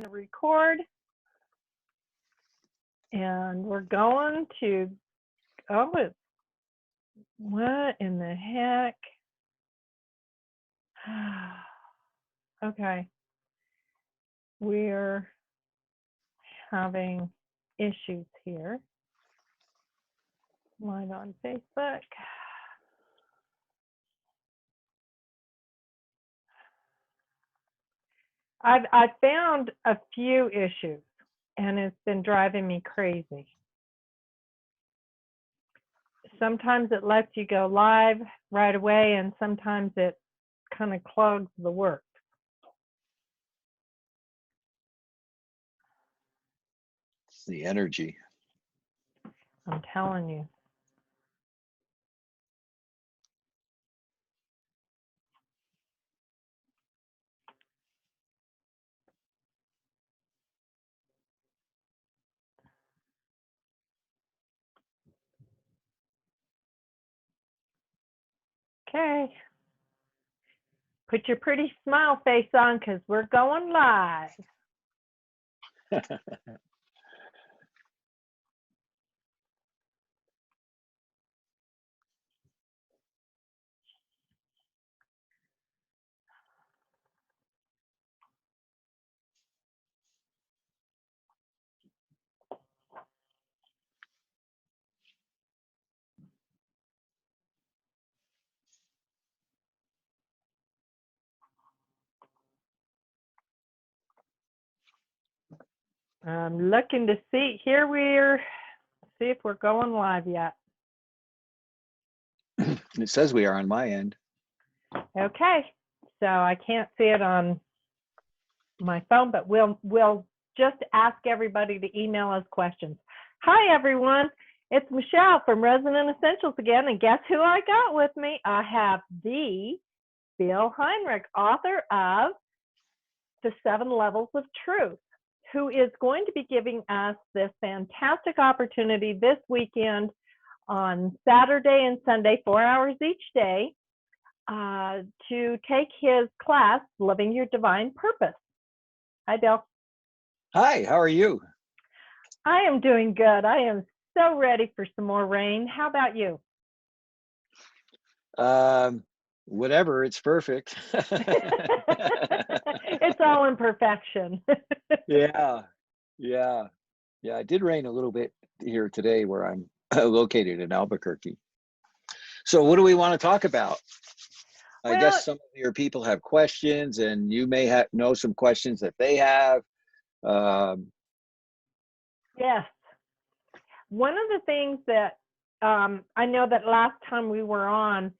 to record. And we're going to, oh, it's, what in the heck? Okay. We're having issues here. Live on Facebook. I've found a few issues, and it's been driving me crazy. Sometimes it lets you go live right away, and sometimes it kind of clogs the works. It's the energy. I'm telling you. Okay. Put your pretty smile face on because we're going live. I'm looking to see, here we're, see if we're going live yet. It says we are on my end. Okay, so I can't see it on my phone, but we'll just ask everybody to email us questions. Hi everyone, it's Michelle from Resonant Essentials again, and guess who I got with me? I have the Bill Heinrich, author of The 7 Levels of Truth, who is going to be giving us this fantastic opportunity this weekend on Saturday and Sunday, 4 hours each day, to take his class, Living Your Divine Purpose. Hi, Bill. Hi, how are you? I am doing good. I am so ready for some more rain. How about you? Whatever, it's perfect. It's all in perfection. Yeah. It did rain a little bit here today where I'm located in Albuquerque. So what do we want to talk about? I guess some of your people have questions, and you may know some questions that they have. Yes. One of the things that I know that last time we were on,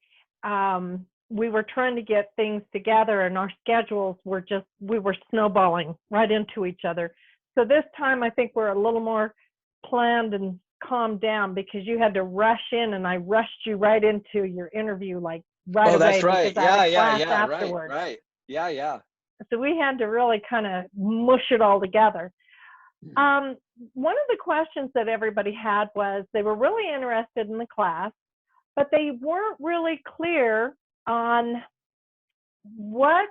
we were trying to get things together, and our schedules were just, we were snowballing right into each other. So this time I think we're a little more planned and calmed down, because you had to rush in and I rushed you right into your interview like right away. Oh, that's right. Yeah, afterwards. right. Yeah. So we had to really kind of mush it all together. One of the questions that everybody had was they were really interested in the class, but they weren't really clear on what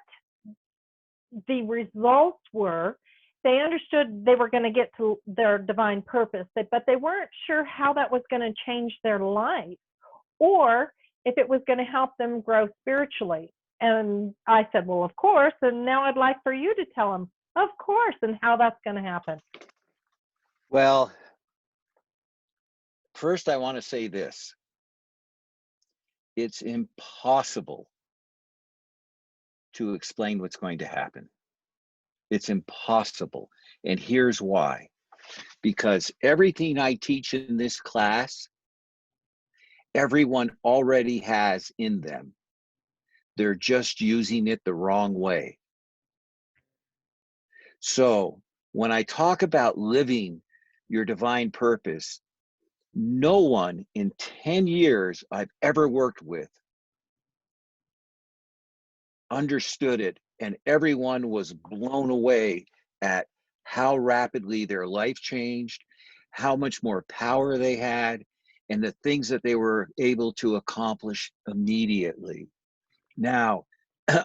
the results were. They understood they were going to get to their divine purpose, but they weren't sure how that was going to change their life, or if it was going to help them grow spiritually. And I said, well, of course. And now I'd like for you to tell them, of course, and how that's going to happen. Well, first I want to say this. It's impossible to explain what's going to happen. It's impossible. And here's why. Because everything I teach in this class, everyone already has in them. They're just using it the wrong way. So when I talk about living your divine purpose, no one in 10 years I've ever worked with understood it, and everyone was blown away at how rapidly their life changed, how much more power they had, and the things that they were able to accomplish immediately. Now,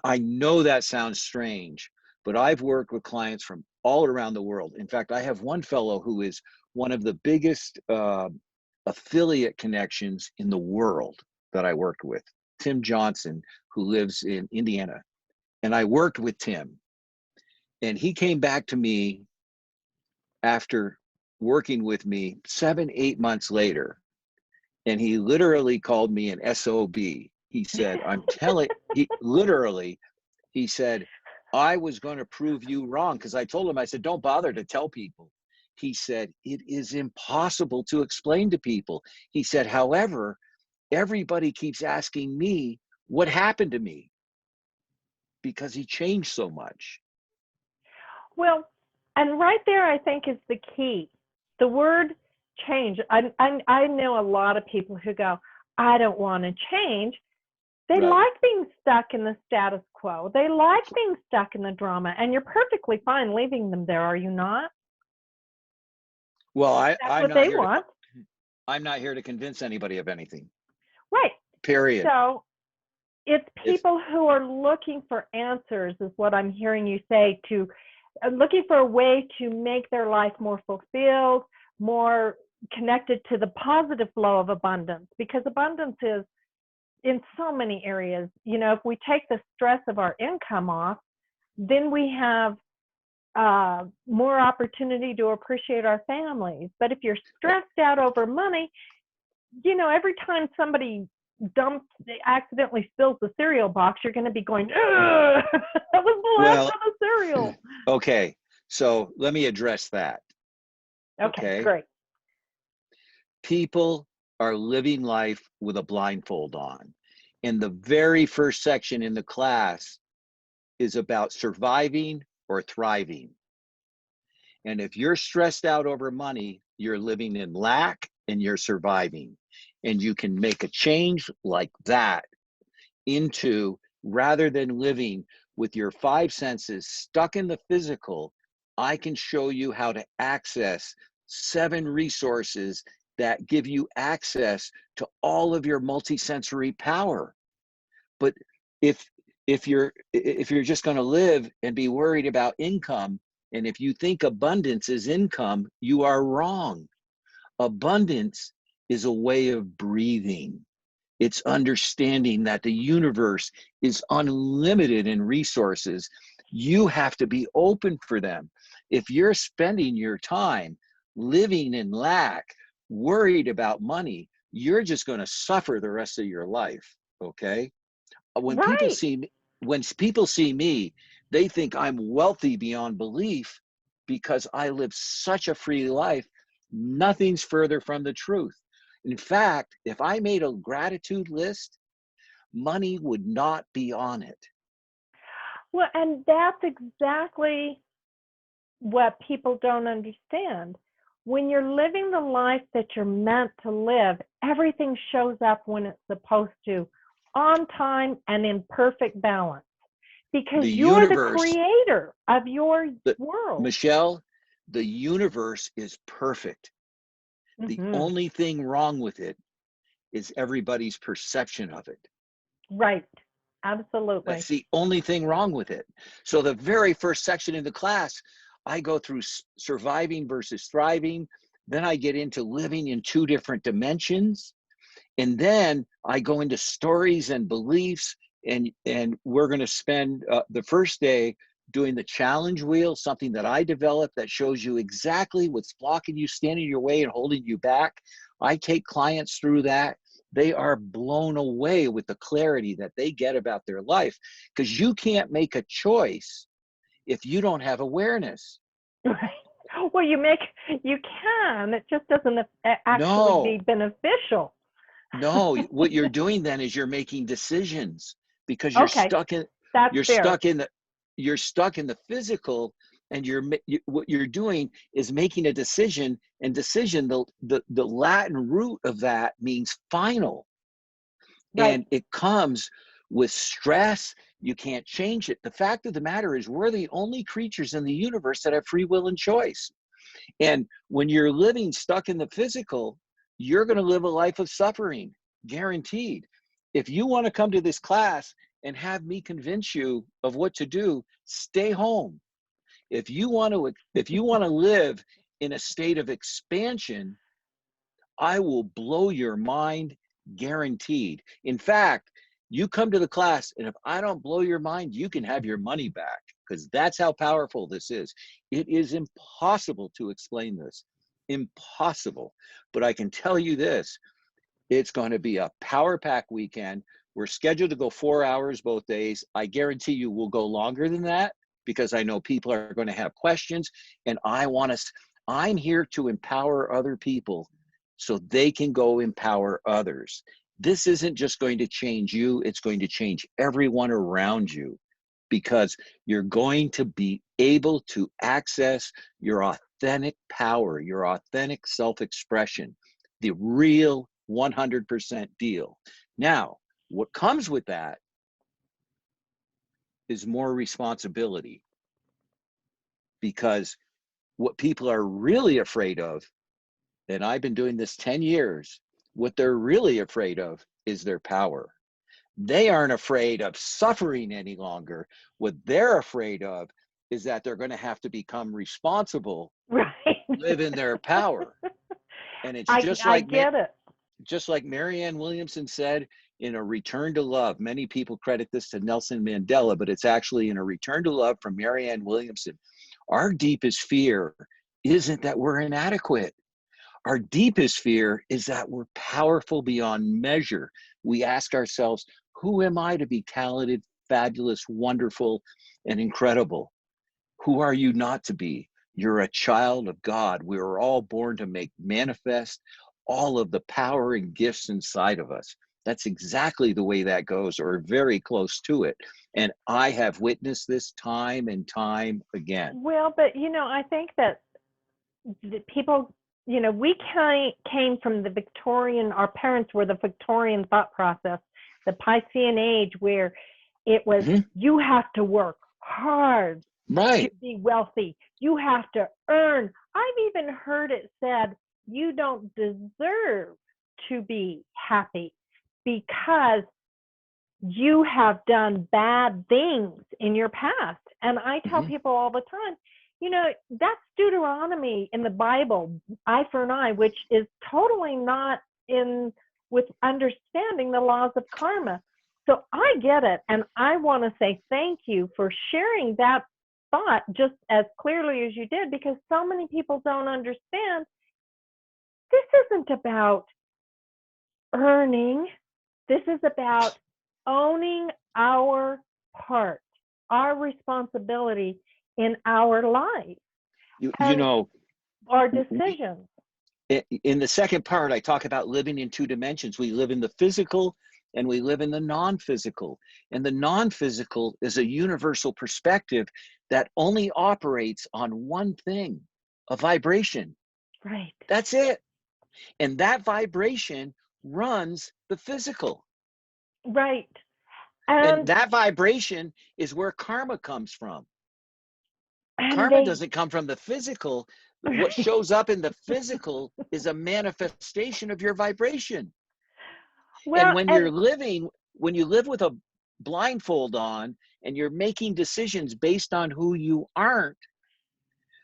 I know that sounds strange, but I've worked with clients from all around the world. In fact, I have one fellow who is one of the biggest affiliate connections in the world that I worked with, Tim Johnson, who lives in Indiana. And I worked with Tim. And he came back to me after working with me 7-8 months later. And he literally called me an SOB. He said, he said, I was going to prove you wrong, because I told him, I said, don't bother to tell people. He said, it is impossible to explain to people. He said, however, everybody keeps asking me what happened to me because he changed so much. Well, and right there, I think is the key. The word change. I know a lot of people who go, I don't want to change. They Right. like being stuck in the status quo. They like being stuck in the drama, and you're perfectly fine leaving them there, are you not? Well, That's I'm what not they here want. I'm not here to convince anybody of anything. Right. Period. So it's If people who are looking for answers, is what I'm hearing you say, to looking for a way to make their life more fulfilled, more connected to the positive flow of abundance, because abundance is in so many areas. You know, if we take the stress of our income off, then we have more opportunity to appreciate our families. But if you're stressed out over money, you know, every time somebody accidentally spills the cereal box, you're going to be going, that was the last of the cereal. Okay, so let me address that. Okay, great. People are living life with a blindfold on. And the very first section in the class is about surviving or thriving. And if you're stressed out over money, you're living in lack and you're surviving. And you can make a change like that into, rather than living with your five senses stuck in the physical, I can show you how to access 7 resources that give you access to all of your multisensory power. But if you're just going to live and be worried about income, and if you think abundance is income, you are wrong. Abundance is a way of breathing. It's understanding that the universe is unlimited in resources. You have to be open for them. If you're spending your time living in lack, worried about money, you're just going to suffer the rest of your life. Okay? When people Right. see me, they think I'm wealthy beyond belief because I live such a free life. Nothing's further from the truth. In fact, if I made a gratitude list, money would not be on it. Well, and that's exactly what people don't understand. When you're living the life that you're meant to live, everything shows up when it's supposed to, on time and in perfect balance, because The you're the universe, creator of your world. Michelle, the universe is perfect. The only thing wrong with it is everybody's perception of it. Right. Absolutely. That's the only thing wrong with it. So the very first section in the class, I go through surviving versus thriving. Then I get into living in 2 different dimensions. And then I go into stories and beliefs. And we're going to spend the first day doing the challenge wheel, something that I developed that shows you exactly what's blocking you, standing in your way and holding you back. I take clients through that. They are blown away with the clarity that they get about their life, because you can't make a choice if you don't have awareness. Right. Well, you can. It just doesn't actually be beneficial. No, what you're doing then is you're making decisions, because you're stuck in the physical, and what you're doing is making a decision. And decision, the Latin root of that means final. Right. And it comes with stress. You can't change it. The fact of the matter is, we're the only creatures in the universe that have free will and choice. And when you're living stuck in the physical, you're going to live a life of suffering, guaranteed. If you want to come to this class and have me convince you of what to do, stay home. If you want to live in a state of expansion, I will blow your mind, guaranteed. In fact, you come to the class, and if I don't blow your mind, you can have your money back, because that's how powerful this is. It is impossible to explain this. Impossible. But I can tell you this, it's going to be a power pack weekend. We're scheduled to go 4 hours both days. I guarantee you we'll go longer than that, because I know people are going to have questions, and I'm here to empower other people so they can go empower others. This isn't just going to change you, it's going to change everyone around you, because you're going to be able to access your authentic power, your authentic self-expression, the real 100% deal. Now, what comes with that is more responsibility, because what people are really afraid of, and I've been doing this 10 years, what they're really afraid of is their power. They aren't afraid of suffering any longer. What they're afraid of is that they're going to have to become responsible, Right. live in their power. And it's I get it. just like Marianne Williamson said in A Return to Love. Many people credit this to Nelson Mandela, but it's actually in A Return to Love from Marianne Williamson. Our deepest fear isn't that we're inadequate. Our deepest fear is that we're powerful beyond measure. We ask ourselves, who am I to be talented, fabulous, wonderful, and incredible? Who are you not to be? You're a child of God. We are all born to make manifest all of the power and gifts inside of us. That's exactly the way that goes, or very close to it. And I have witnessed this time and time again. Well, but I think that people, we came from the Victorian, our parents were the Victorian thought process, the Piscean age, where it was, you have to work hard to be wealthy. You have to earn. I've even heard it said, you don't deserve to be happy because you have done bad things in your past. And I tell people all the time, that's Deuteronomy in the Bible, eye for an eye, which is totally not in with understanding the laws of karma. So I get it. And I want to say thank you for sharing that thought just as clearly as you did, because so many people don't understand. This isn't about earning. This is about owning our part, our responsibility in our life, our decisions. In the second part, I talk about living in two dimensions. We live in the physical and we live in the non-physical. And the non-physical is a universal perspective that only operates on one thing, a vibration. Right. That's it. And that vibration runs the physical. Right. And that vibration is where karma comes from. Karma doesn't come from the physical. What shows up in the physical is a manifestation of your vibration. Well, and when you live with a blindfold on and you're making decisions based on who you aren't,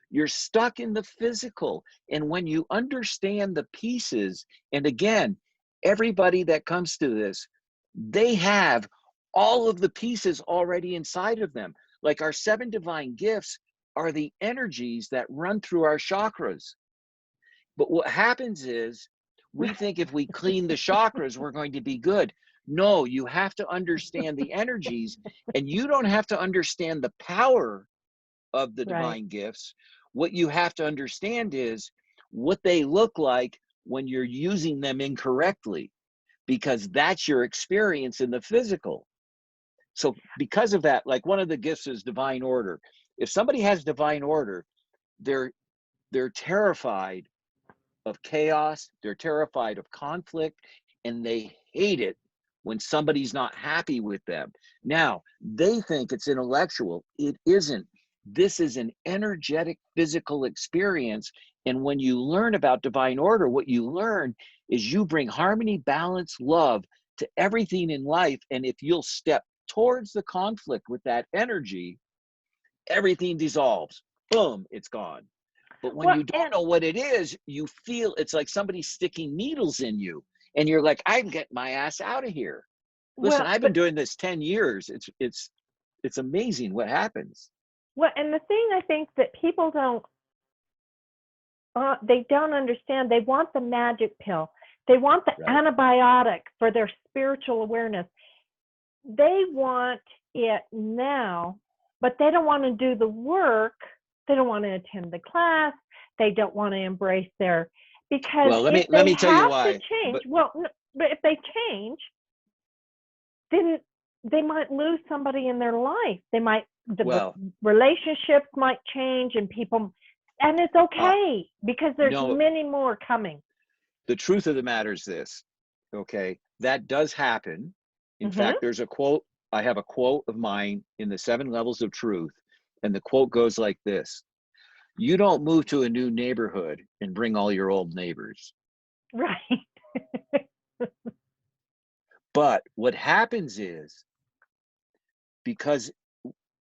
you're stuck in the physical. And when you understand the pieces, and again, everybody that comes to this, they have all of the pieces already inside of them. Like our 7 divine gifts are the energies that run through our chakras. But what happens is we think if we clean the chakras, we're going to be good. No, you have to understand the energies, and you don't have to understand the power of the divine gifts. What you have to understand is what they look like when you're using them incorrectly, because that's your experience in the physical. So because of that, like one of the gifts is divine order. If somebody has divine order, they're terrified of chaos, they're terrified of conflict, and they hate it when somebody's not happy with them. Now, they think it's intellectual. It isn't. This is an energetic physical experience. And when you learn about divine order, what you learn is you bring harmony, balance, love to everything in life. And if you'll step towards the conflict with that energy, everything dissolves. boom, it's gone. But when Well, you don't know what it is, you feel it's like somebody sticking needles in you, and you're like, I'm getting my ass out of here. Listen, well, I've been doing this 10 years. It's amazing what happens. and the thing I think that people don't, they don't understand, they want the magic pill. They want the Right. antibiotic for their spiritual awareness. They want it now, but they don't want to do the work. They don't want to attend the class. They don't want to embrace their, because Well, if let they me tell you have to why. change, But well, but if they change, then they might lose somebody in their life. They might, the well, relationships might change, and people, and it's uh, okay because there's no, many more coming. the truth of the matter is this. Okay, that does happen. In Mm-hmm. fact, there's a quote. I have a quote of mine in the 7 Levels of Truth, and the quote goes like this: You don't move to a new neighborhood and bring all your old neighbors. Right. But what happens is, because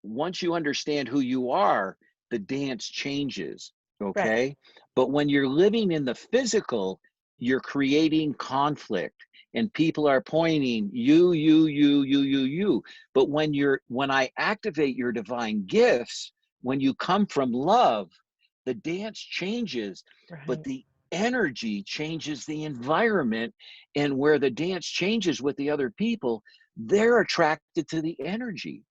once you understand who you are, the dance changes. Right. Okay. But when you're living in the physical, you're creating conflict, and people are pointing you. But when I activate your divine gifts, when you come from love, the dance changes, but Right. the energy changes the environment. And where the dance changes with the other people, they're attracted to the energy.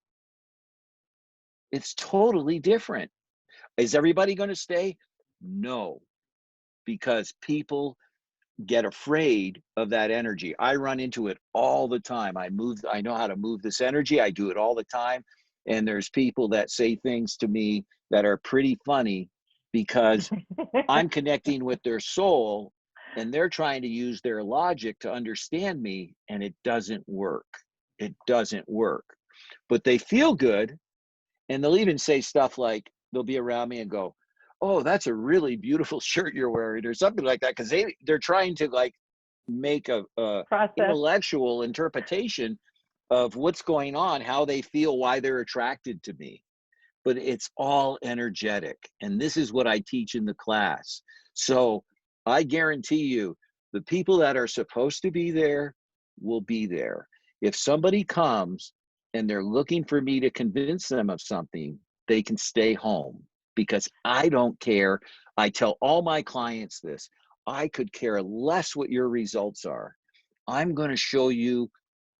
It's totally different. Is everybody going to stay? No, because people get afraid of that energy. I run into it all the time. I know how to move this energy. I do it all the time. And there's people that say things to me that are pretty funny because I'm connecting with their soul, and they're trying to use their logic to understand me, and it doesn't work. It doesn't work. But they feel good. And they'll even say stuff like, they'll be around me and go, "Oh, that's a really beautiful shirt you're wearing," or something like that, because they're trying to like make a Process. intellectual interpretation of what's going on, how they feel, why they're attracted to me. But it's all energetic, and this is what I teach in the class. So I guarantee you, the people that are supposed to be there will be there. If somebody comes and they're looking for me to convince them of something, they can stay home, because I don't care. I tell all my clients this: I could care less what your results are. I'm going to show you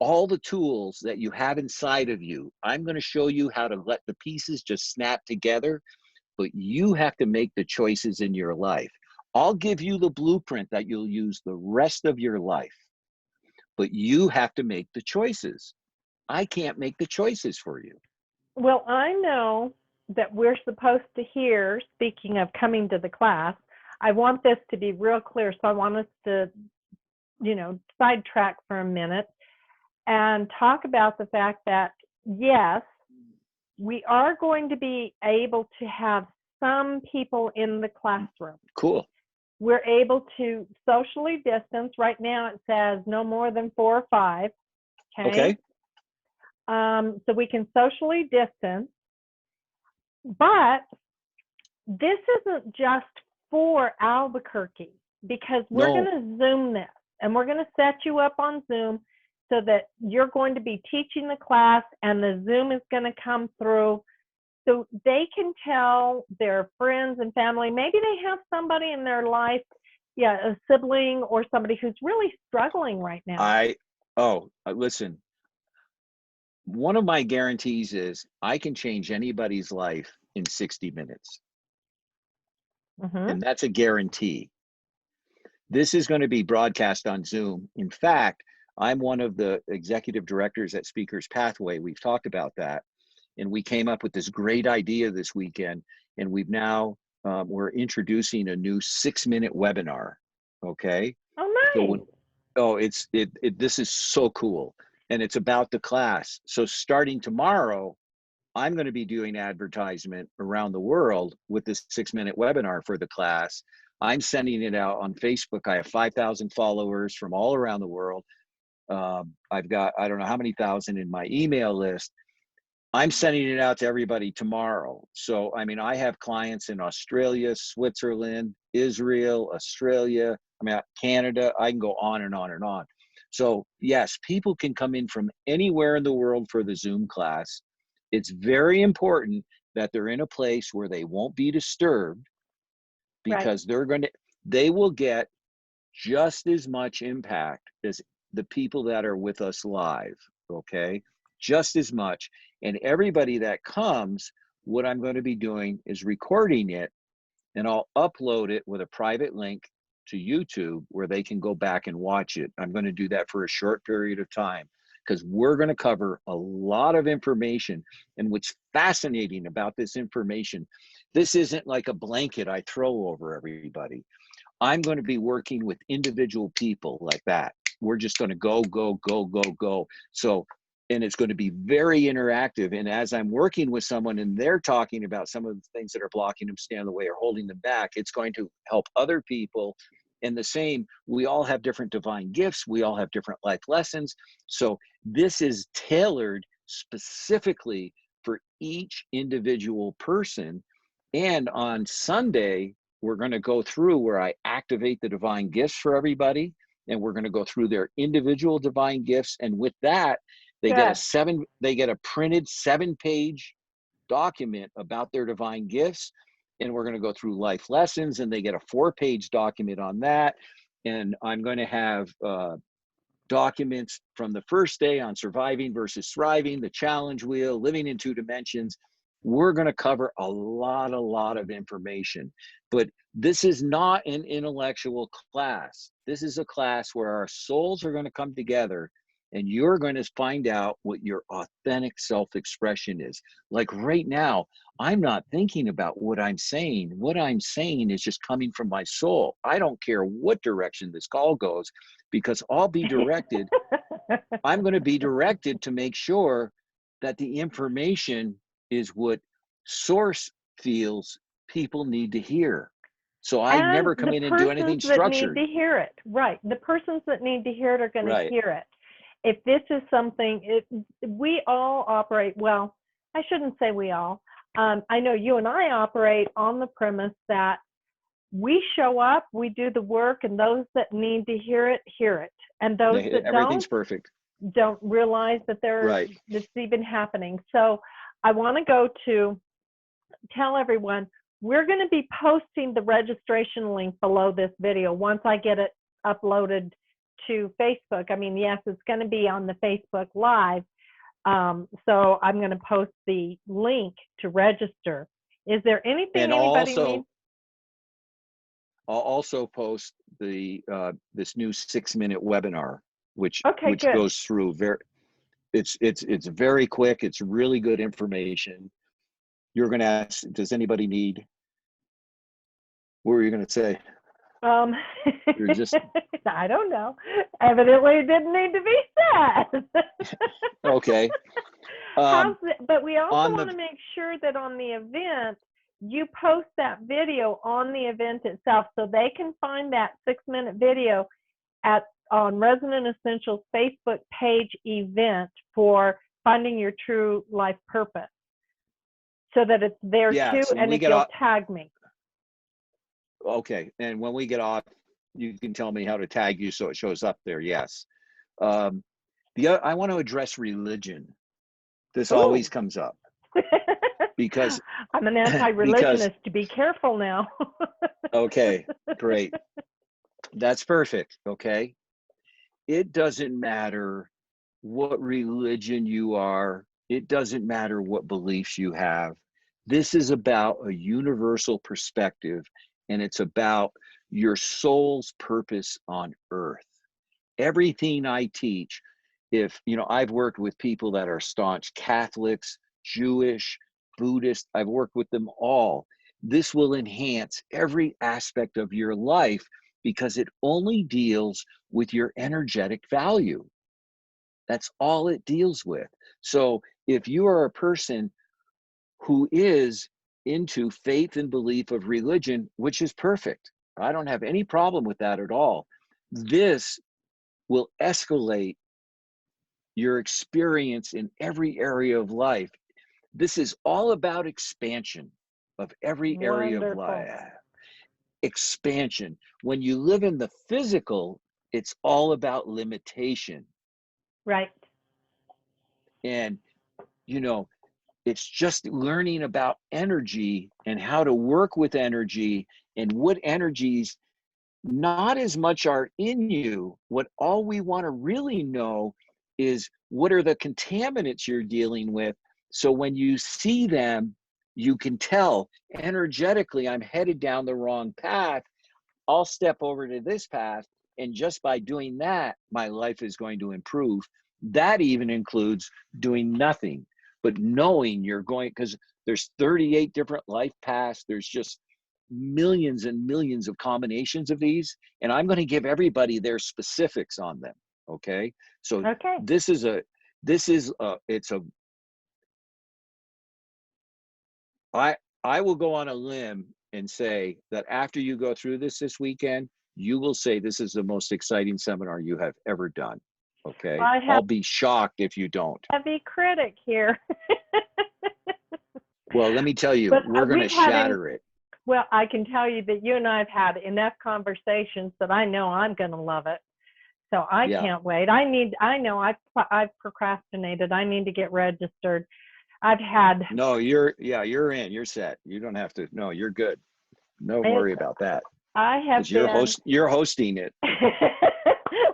all the tools that you have inside of you. I'm going to show you how to let the pieces just snap together, but you have to make the choices in your life. I'll give you the blueprint that you'll use the rest of your life, but you have to make the choices. I can't make the choices for you. Well, I know that we're supposed to hear, speaking of coming to the class, I want this to be real clear. So I want us to, sidetrack for a minute and talk about the fact that, yes, we are going to be able to have some people in the classroom. Cool. We're able to socially distance. Right now it says no more than 4 or 5. Okay. So we can socially distance, but this isn't just for Albuquerque, because we're going No, to Zoom this, and we're going to set you up on Zoom so that you're going to be teaching the class, and the Zoom is going to come through so they can tell their friends and family. Maybe they have somebody in their life, a sibling or somebody who's really struggling right now. listen, one of my guarantees is I can change anybody's life in 60 minutes. Mm-hmm. And that's a guarantee. This is going to be broadcast on Zoom. In fact, I'm one of the executive directors at Speakers Pathway. We've talked about that. And we came up with this great idea this weekend. And we've now, we're introducing a new 6-minute webinar. Okay. Oh, So nice. this is so cool. And it's about the class. So starting tomorrow, I'm going to be doing advertisement around the world with this 6-minute webinar for the class. I'm sending it out on Facebook. I have 5,000 followers from all around the world. I've got, I don't know how many thousand in my email list. I'm sending it out to everybody tomorrow. So, I mean, I have clients in Australia, Switzerland, Israel, Australia, I mean, Canada, I can go on and on and on. So yes, people can come in from anywhere in the world for the Zoom class. It's very important that they're in a place where they won't be disturbed, Right. because they will get just as much impact as the people that are with us live, okay? Just as much. And everybody that comes, what I'm going to be doing is recording it, and I'll upload it with a private link to YouTube where they can go back and watch it. I'm going to do that for a short period of time, because we're going to cover a lot of information. And what's fascinating about this information, this isn't like a blanket I throw over everybody. I'm going to be working with individual people like that. We're just going to go, go, go, go, go. So, and it's going to be very interactive. And as I'm working with someone and they're talking about some of the things that are blocking them, stand in the way, or holding them back, it's going to help other people. And the same, we all have different divine gifts. We all have different life lessons. So this is tailored specifically for each individual person. And on Sunday, we're going to go through where I activate the divine gifts for everybody, and we're going to go through their individual divine gifts. And with that, they get a printed 7-page document about their divine gifts. And we're going to go through life lessons, and they get a 4-page document on that. And I'm going to have documents from the first day on surviving versus thriving, the challenge wheel, living in 2 dimensions. We're going to cover a lot of information, but this is not an intellectual class. This is a class where our souls are going to come together, and you're going to find out what your authentic self-expression is. Like right now, I'm not thinking about what I'm saying. What I'm saying is just coming from my soul. I don't care what direction this call goes, because I'll be directed. I'm going to be directed to make sure that the information is what source feels people need to hear. So I And never come the in and do persons anything that need structured. to hear it, right? The persons that need to hear it are going to Right. hear it. If this is something, we all operate, well, I shouldn't say we all. I know you and I operate on the premise that we show up, we do the work, and those that need to hear it, hear it. And those that Everything's perfect. don't realize that Right. it's even happening. So I want to go to tell everyone, we're going to be posting the registration link below this video once I get it uploaded to Facebook. I mean, yes, it's going to be on the Facebook Live. So I'm going to post the link to register. Is there anything And anybody needs? I'll also post the this new 6-minute webinar, which Okay, good. goes through it's very quick. It's really good information. You're going to ask, does anybody need? What were you going to say? You're just I don't know. Evidently, it didn't need to be said. okay. But we also want to make sure that on the event, you post that video on the event itself, so they can find that 6-minute video on Resonant Essentials Facebook page event for finding your true life purpose, so that it's there too. So and if you'll tag me. Okay, and when we get off, you can tell me how to tag you so it shows up there. Yes. I want to address religion. This always comes up. Because I'm an anti-religionist, to be careful now. Okay, great. That's perfect. Okay. It doesn't matter what religion you are. It doesn't matter what beliefs you have. This is about a universal perspective, and it's about your soul's purpose on earth. Everything I teach, I've worked with people that are staunch Catholics, Jewish, Buddhist, I've worked with them all. This will enhance every aspect of your life, because it only deals with your energetic value. That's all it deals with. So if you are a person who is into faith and belief of religion, which is perfect, I don't have any problem with that at all. This will escalate your experience in every area of life. This is all about expansion of every area of Wonderful. life. Expansion. When you live in the physical, it's all about limitation. Right. And, you know, it's just learning about energy and how to work with energy and what energies not as much are in you. What all we want to really know is what are the contaminants you're dealing with. So when you see them, you can tell energetically, I'm headed down the wrong path. I'll step over to this path. And just by doing that, my life is going to improve. That even includes doing nothing, but knowing you're going, because there's 38 different life paths. There's just millions and millions of combinations of these. And I'm going to give everybody their specifics on them. Okay. So Okay. I will go on a limb and say that after you go through this weekend, you will say this is the most exciting seminar you have ever done. Okay. I have I'll be shocked if you don't. a heavy critic here. Well, let me tell you, But we're going to shatter it. Well, I can tell you that you and I have had enough conversations that I know I'm going to love it. So I can't wait. I know I've procrastinated. I need to get registered. I've had. No, you're in. You're set. You don't have to. No, you're good. No worry about that. I have been. You're hosting it.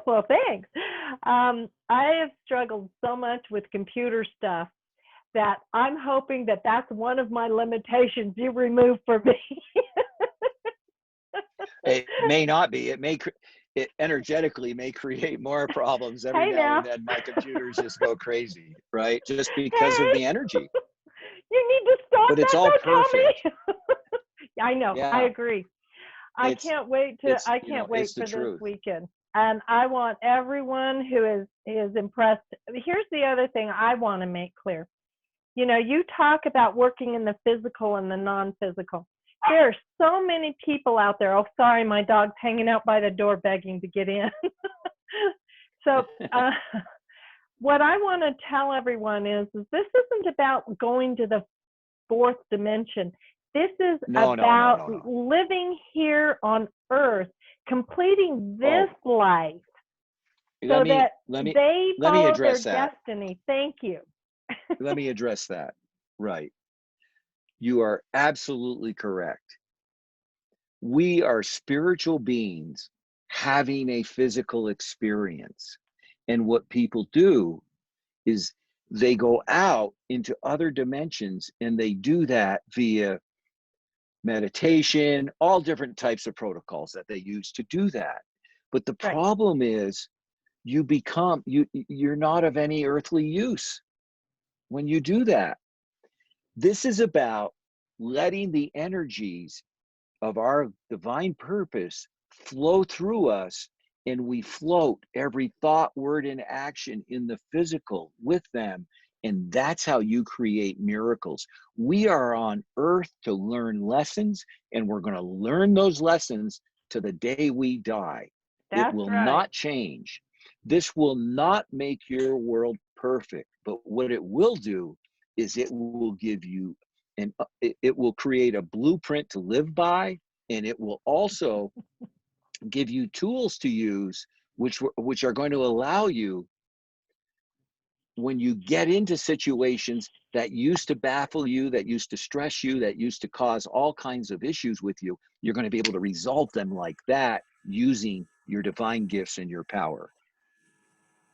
Well, thanks. I have struggled so much with computer stuff that I'm hoping that that's one of my limitations you remove for me. It may not be. It energetically may create more problems every now and then. My computers just go crazy, right? Just because of the energy. You need to stop. But it's all perfect. I know. Yeah. I agree. I can't wait for this weekend. And I want everyone who is impressed. Here's the other thing I want to make clear. You know, you talk about working in the physical and the non-physical. There are so many people out there. Oh, sorry, my dog's hanging out by the door begging to get in. So what I want to tell everyone is this isn't about going to the fourth dimension. This is about living here on Earth, completing this life so that they follow their destiny. Thank you. Let me address that. Right. You are absolutely correct. We are spiritual beings having a physical experience. And what people do is they go out into other dimensions, and they do that via meditation, all different types of protocols that they use to do that. But the problem is you're not of any earthly use when you do that. This is about letting the energies of our divine purpose flow through us, and we float every thought, word, and action in the physical with them. And that's how you create miracles. We are on earth to learn lessons, and we're going to learn those lessons to the day we die. It will not change. This will not make your world perfect, but what it will do is it will give you it will create a blueprint to live by, and it will also give you tools to use, which are going to allow you, when you get into situations that used to baffle you, that used to stress you, that used to cause all kinds of issues with you, you're going to be able to resolve them like that using your divine gifts and your power.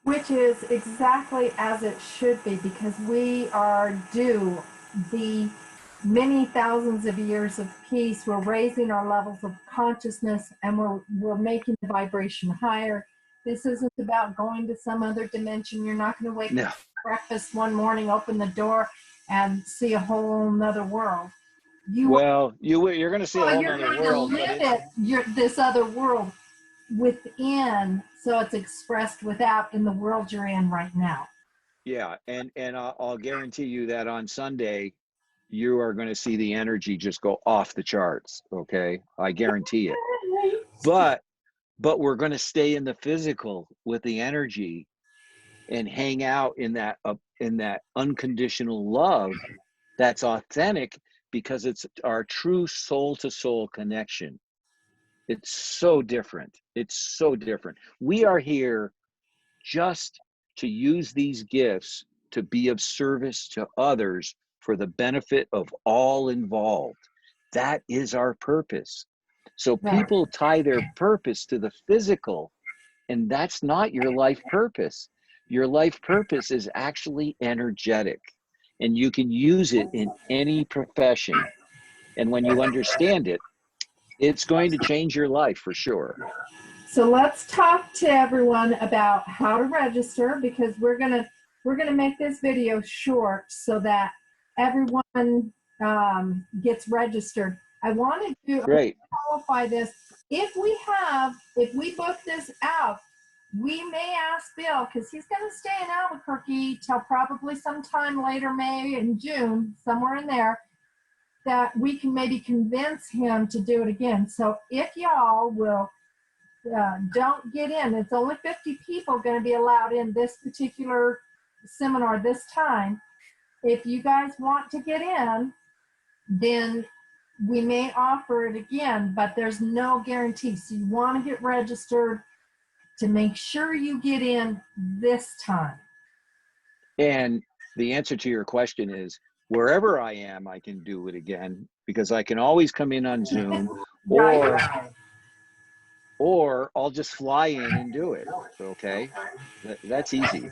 Which is exactly as it should be, because we are due the many thousands of years of peace. We're raising our levels of consciousness, and we're making the vibration higher. This isn't about going to some other dimension. You're not going to wake up for breakfast one morning, open the door, and see a whole nother world. You're going to see a whole other world. You're going to live this other world within, so it's expressed without in the world you're in right now. Yeah, and I'll guarantee you that on Sunday, you are going to see the energy just go off the charts. Okay, I guarantee it. But we're going to stay in the physical with the energy and hang out in that unconditional love that's authentic because it's our true soul to soul connection. It's so different. It's so different. We are here just to use these gifts to be of service to others for the benefit of all involved. That is our purpose. So Right. people tie their purpose to the physical, and that's not your life purpose. Your life purpose is actually energetic, and you can use it in any profession. And when you understand it, it's going to change your life for sure. So let's talk to everyone about how to register, because we're gonna make this video short so that everyone gets registered. I want to Great. qualify this. If we book this out, we may ask Bill, because he's going to stay in Albuquerque till probably sometime later May and June, somewhere in there, that we can maybe convince him to do it again. So if y'all will don't get in. It's only 50 people going to be allowed in this particular seminar this time. If you guys want to get in, then we may offer it again, but there's no guarantee. So you want to get registered to make sure you get in this time. And the answer to your question is wherever I am, I can do it again because I can always come in on Zoom, or I'll just fly in and do it. Okay. That's easy.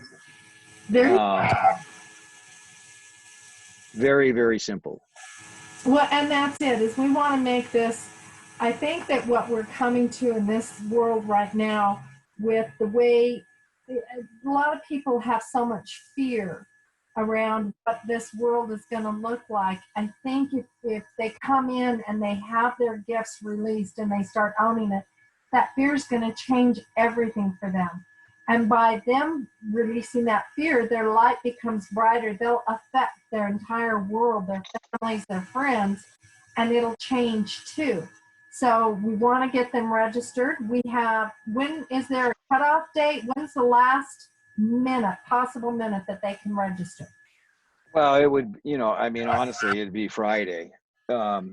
Very, very simple. Well, and that's it, is we want to make this, I think that what we're coming to in this world right now, with the way a lot of people have so much fear around what this world is going to look like. I think if they come in and they have their gifts released and they start owning it, that fear is going to change everything for them. And by them releasing that fear, their light becomes brighter. They'll affect their entire world, their families, their friends, and it'll change too. So we want to get them registered. We have, when is there a cutoff date? When's the last possible minute that they can register? Well, it would, I mean, honestly, it'd be Friday. Okay.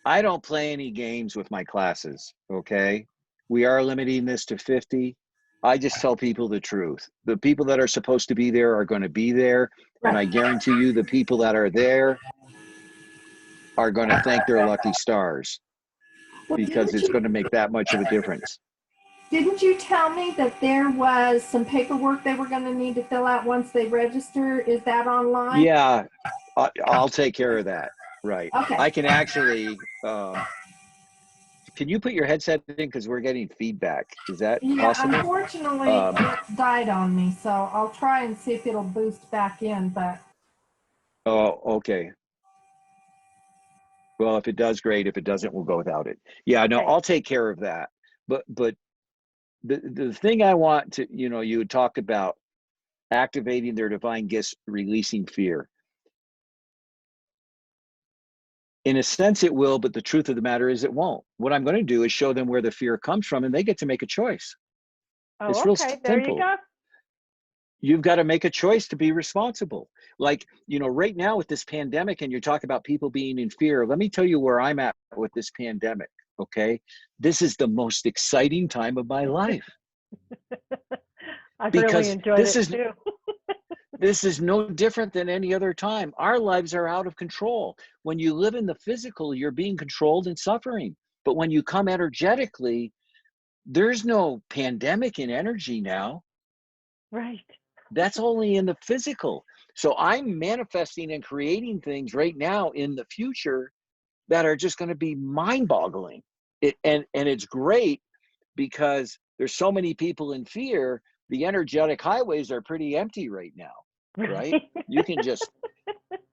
I don't play any games with my classes. Okay. We are limiting this to 50. I just tell people the truth. The people that are supposed to be there are going to be there. And I guarantee you the people that are there are going to thank their lucky stars because it's going to make that much of a difference. Didn't you tell me that there was some paperwork they were going to need to fill out once they register? Is that online? Yeah, I'll take care of that. Right. Okay. I can actually, can you put your headset in because we're getting feedback? Is that possible? Unfortunately, it died on me, so I'll try and see if it'll boost back in, but. Oh, okay. Well, if it does, great. If it doesn't, we'll go without it. Yeah, no, I'll take care of that. But the thing I want to, you had talked about activating their divine gifts, releasing fear. In a sense, it will, but the truth of the matter is it won't. What I'm going to do is show them where the fear comes from, and they get to make a choice. Oh, it's okay. real simple. There you go. You've got to make a choice to be responsible. Like, right now with this pandemic, and you're talking about people being in fear, let me tell you where I'm at with this pandemic, okay? This is the most exciting time of my life. I've really enjoyed it too. This is no different than any other time. Our lives are out of control. When you live in the physical, you're being controlled and suffering. But when you come energetically, there's no pandemic in energy now. Right. That's only in the physical. So I'm manifesting and creating things right now in the future that are just going to be mind-boggling. And it's great because there's so many people in fear. The energetic highways are pretty empty right now, right?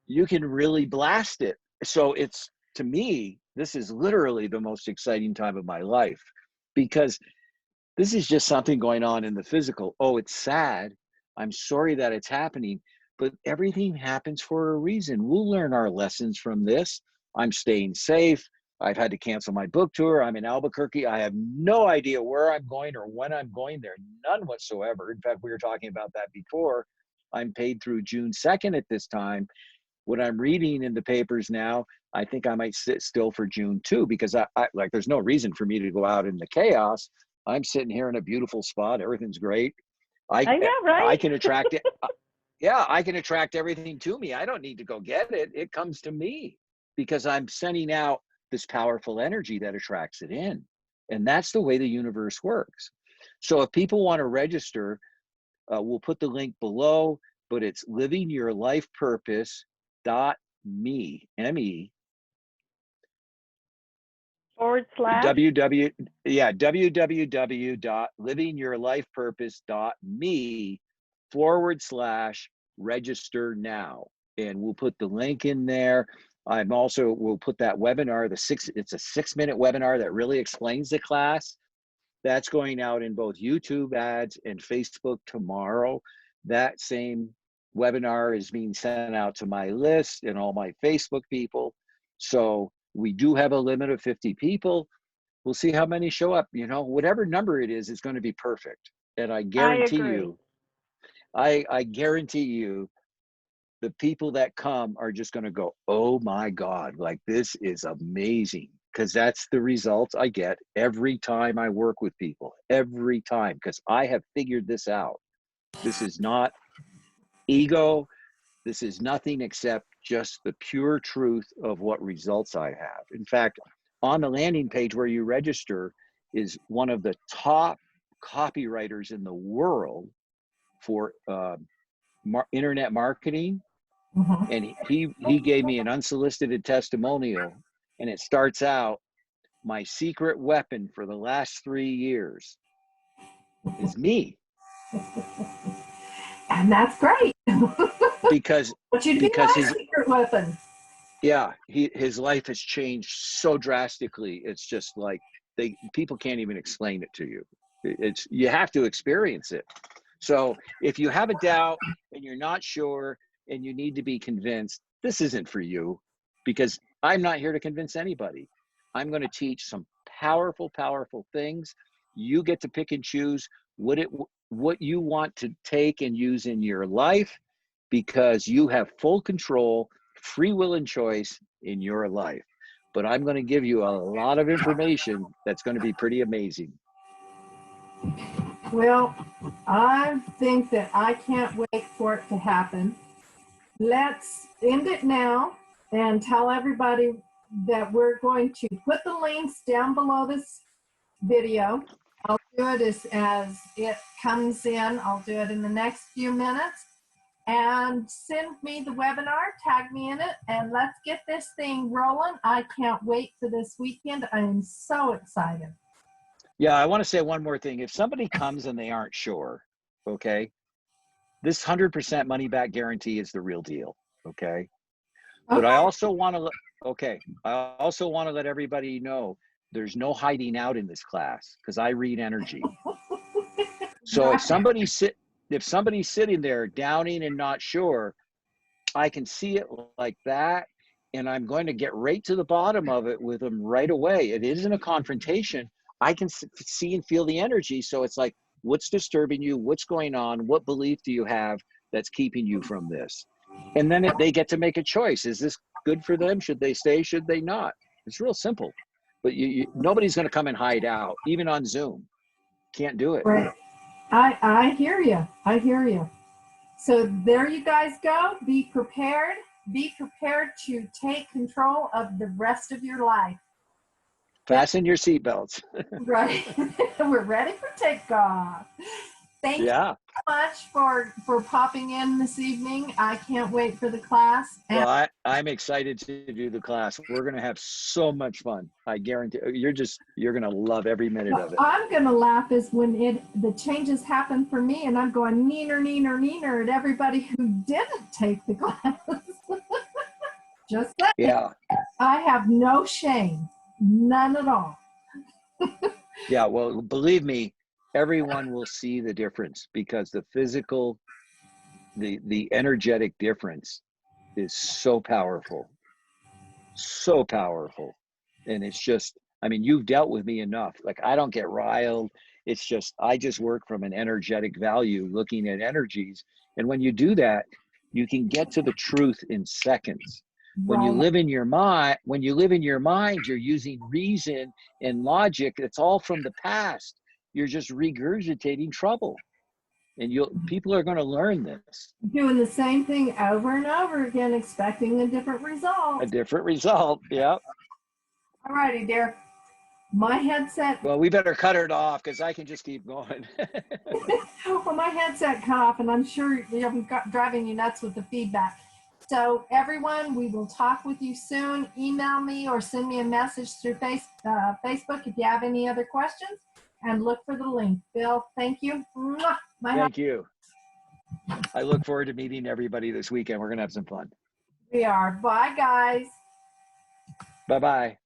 You can really blast it. So it's, to me, this is literally the most exciting time of my life because this is just something going on in the physical. Oh, it's sad. I'm sorry that it's happening, but everything happens for a reason. We'll learn our lessons from this. I'm staying safe. I've had to cancel my book tour. I'm in Albuquerque. I have no idea where I'm going or when I'm going there. None whatsoever. In fact, we were talking about that before. I'm paid through June 2nd at this time. What I'm reading in the papers now, I think I might sit still for June 2, because I like, there's no reason for me to go out in the chaos. I'm sitting here in a beautiful spot. Everything's great. I know, right? I can attract it. Yeah, I can attract everything to me. I don't need to go get it. It comes to me because I'm sending out this powerful energy that attracts it in. And that's the way the universe works. So if people want to register, we'll put the link below, but it's livingyourlifepurpose.me, M-E, / www.livingyourlifepurpose.me/register now. And we'll put the link in there. We'll put that webinar, it's a 6-minute webinar that really explains the class. That's going out in both YouTube ads and Facebook tomorrow. That same webinar is being sent out to my list and all my Facebook people. So we do have a limit of 50 people. We'll see how many show up. You know, whatever number it is going to be perfect. And I guarantee you, I guarantee you, the people that come are just going to go, oh my God, like this is amazing. Because that's the results I get every time I work with people, every time, because I have figured this out. This is not ego. This is nothing except just the pure truth of what results I have. In fact, on the landing page where you register is one of the top copywriters in the world for internet marketing. Mhm. And he gave me an unsolicited testimonial, and it starts out, my secret weapon for the last 3 years is me. And that's great. Because But you'd be my secret weapon. yeah, his life has changed so drastically. It's just like people can't even explain it to you. You have to experience it. So if you have a doubt and you're not sure and you need to be convinced, this isn't for you, because I'm not here to convince anybody. I'm going to teach some powerful, powerful things. You get to pick and choose what you want to take and use in your life, because you have full control, free will and choice in your life. But I'm going to give you a lot of information that's going to be pretty amazing. Well, I think that I can't wait for it to happen. Let's end it now and tell everybody that we're going to put the links down below this video. I'll do it as it comes in. I'll do it in the next few minutes. And send me the webinar, tag me in it, and let's get this thing rolling. I can't wait for this weekend. I am so excited. Yeah, I want to say one more thing. If somebody comes and they aren't sure, okay, this 100% money back guarantee is the real deal, okay? But I also want to, let everybody know there's no hiding out in this class, because I read energy. So if somebody's sitting there doubting and not sure, I can see it like that, and I'm going to get right to the bottom of it with them right away. It isn't a confrontation. I can see and feel the energy. So it's like, what's disturbing you? What's going on? What belief do you have that's keeping you from this? And then they get to make a choice. Is this good for them? Should they stay? Should they not? It's real simple. But nobody's going to come and hide out, even on Zoom. Can't do it. Right. I hear you. I hear you. So there you guys go. Be prepared. Be prepared to take control of the rest of your life. Fasten your seatbelts. Right. We're ready for takeoff. Thank you so much for popping in this evening. I can't wait for the class. Well, I'm excited to do the class. We're going to have so much fun. I guarantee you're going to love every minute of it. I'm going to laugh is when the changes happen for me and I'm going neener, neener, neener at everybody who didn't take the class. Just that. Yeah. I have no shame. None at all. Yeah, well, believe me, everyone will see the difference, because the physical, the energetic difference is so powerful. So powerful. And it's just, I mean, you've dealt with me enough. Like, I don't get riled. It's just, I just work from an energetic value, looking at energies. And when you do that, you can get to the truth in seconds. When you Right. live in your mind, you're using reason and logic. It's all from the past. You're just regurgitating trouble. And people are going to learn this. Doing the same thing over and over again, expecting a different A result. different result. Yeah. All righty, dear. My headset, Well, we better cut it off because I can just keep going. well, my headset cut off, and I'm sure I'm driving you nuts with the feedback. So, everyone, we will talk with you soon. Email me or send me a message through Facebook if you have any other questions, and look for the link. Bill, thank you. Mwah. Thank you. I look forward to meeting everybody this weekend. We're going to have some fun. We are. Bye, guys. Bye-bye.